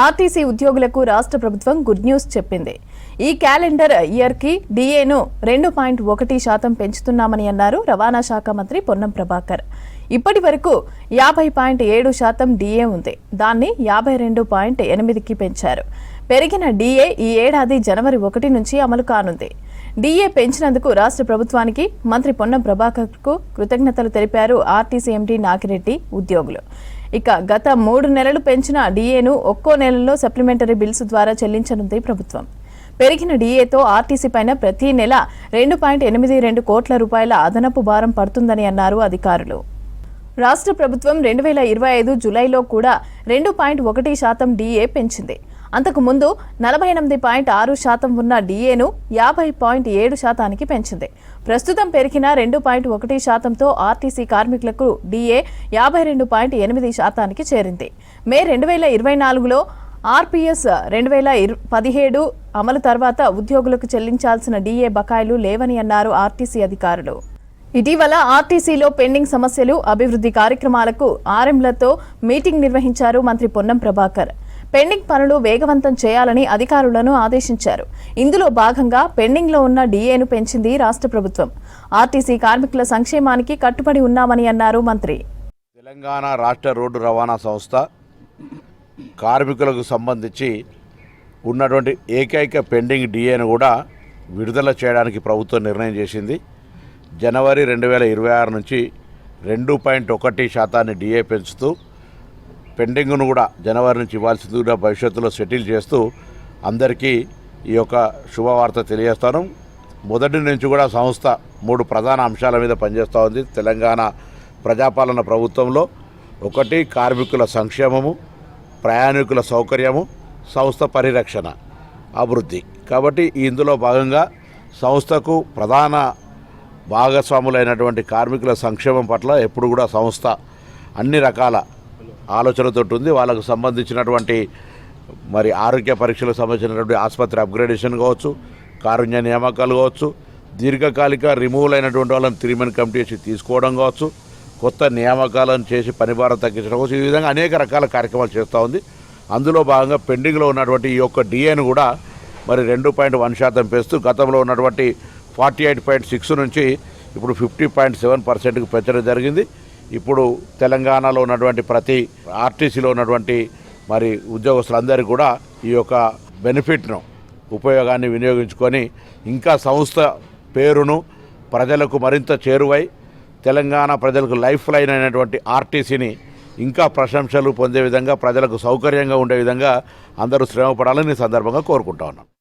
RTC ఉద్యోగులకు రాష్ట్ర ప్రభుత్వం గుడ్ న్యూస్ చెప్పింది. ఈ క్యాలెండర్ ఇయర్కి డిఏను 2.1% పెంచుతున్నామని అన్నారు రవాణా శాఖ మంత్రి పొన్నం ప్రభాకర్. ఇప్పటి వరకు 50.7% డిఏ ఉంది. దాన్ని 52.8కి పెంచారు. పెరిగిన డిఏ ఈ ఏడాది జనవరి 1 నుంచి అమలు కానుంది. డిఏ పెంచినందుకు రాష్ట్ర ప్రభుత్వానికి మంత్రి పొన్నం ప్రభాకర్కు కృతజ్ఞతలు తెలిపారు ఆర్టీసీ ఎండీ నాగిరెడ్డి ఉద్యోగులు. ఇక గత 3 నెలలు పెంచిన డిఏను ఒక్కో నెలలో సప్లిమెంటరీ బిల్స్ ద్వారా చెల్లించనుంది ప్రభుత్వం. పెరిగిన డిఏతో ఆర్టీసీ పైన ప్రతి నెల 2.82 కోట్ల రూపాయల అదనపు భారం పడుతుందని అన్నారు అధికారులు. రాష్ట్ర ప్రభుత్వం 2025 జూలైలో కూడా 2.1% డిఏ పెంచింది. అంతకు ముందు 48.6% ఉన్న డిఏను 50.7%కి పెంచింది. ప్రస్తుతం పెరిగిన 2.1%తో ఆర్టీసీ కార్మికులకు డిఏ 52.8%కి చేరింది. మే 2024లో ఆర్పీఎస్ 2017 అమలు తర్వాత ఉద్యోగులకు చెల్లించాల్సిన డిఏ బకాయిలు లేవని అన్నారు ఆర్టీసీ అధికారులు. ఇటీవల ఆర్టీసీలో పెండింగ్ సమస్యలు, అభివృద్ధి కార్యక్రమాలకు ఆర్ఎంలతో మీటింగ్ నిర్వహించారు మంత్రి పొన్నం ప్రభాకర్. పెండింగ్ పనులు వేగవంతం చేయాలని అధికారులను ఆదేశించారు. ఇందులో భాగంగా పెండింగ్లో ఉన్న డిఏను పెంచింది రాష్ట్ర ప్రభుత్వం. ఆర్టీసీ కార్మికుల సంక్షేమానికి కట్టుబడి ఉన్నామని అన్నారు మంత్రి. తెలంగాణ రాష్ట్ర రోడ్డు రవాణా సంస్థ కార్మికులకు సంబంధించి ఉన్నటువంటి ఏకైక పెండింగ్ డిఏను కూడా విడుదల చేయడానికి ప్రభుత్వం నిర్ణయం చేసింది. జనవరి 2026 నుంచి 2.1% డిఏ పెంచుతూ పెండింగ్ను కూడా జనవరి నుంచి ఇవ్వాల్సింది కూడా భవిష్యత్తులో సెటిల్ చేస్తూ అందరికీ ఈ యొక్క శుభవార్త తెలియజేస్తాను. మొదటి నుంచి కూడా సంస్థ 3 ప్రధాన అంశాల మీద పనిచేస్తూ ఉంది. తెలంగాణ ప్రజాపాలన ప్రభుత్వంలో ఒకటి కార్మికుల సంక్షేమము, ప్రయాణికుల సౌకర్యము, సంస్థ పరిరక్షణ, అభివృద్ధి. కాబట్టి ఇందులో భాగంగా సంస్థకు ప్రధాన భాగస్వాములైనటువంటి కార్మికుల సంక్షేమం పట్ల ఎప్పుడు కూడా సంస్థ అన్ని రకాల ఆలోచనతో ఉంది. వాళ్ళకు సంబంధించినటువంటి మరి ఆరోగ్య పరీక్షలకు సంబంధించినటువంటి ఆసుపత్రి అప్గ్రేడేషన్ కావచ్చు, కారుణ్య నియామకాలు కావచ్చు, దీర్ఘకాలిక రిమూవల్ అయినటువంటి వాళ్ళని 3 మెన్ కమిటీ చేసి తీసుకోవడం కావచ్చు, కొత్త నియామకాలను చేసి పని భారం తగ్గించడం కావచ్చు, ఈ విధంగా అనేక రకాల కార్యక్రమాలు చేస్తూ ఉంది. అందులో భాగంగా పెండింగ్లో ఉన్నటువంటి ఈ యొక్క డిఏను కూడా మరి 2.1% పెంచుతూ గతంలో ఉన్నటువంటి 48.6 నుంచి ఇప్పుడు 50.7%కు పెంచడం జరిగింది. ఇప్పుడు తెలంగాణలో ఉన్నటువంటి ప్రతి ఆర్టీసీలో ఉన్నటువంటి మరి ఉద్యోగస్తులందరికీ కూడా ఈ యొక్క బెనిఫిట్ను ఉపయోగాన్ని వినియోగించుకొని ఇంకా సంస్థ పేరును ప్రజలకు మరింత చేరువై తెలంగాణ ప్రజలకు లైఫ్ లైన్ అయినటువంటి ఆర్టీసీని ఇంకా ప్రశంసలు పొందే విధంగా, ప్రజలకు సౌకర్యంగా ఉండే విధంగా అందరూ శ్రమపడాలని ఈ సందర్భంగా కోరుకుంటా ఉన్నాం.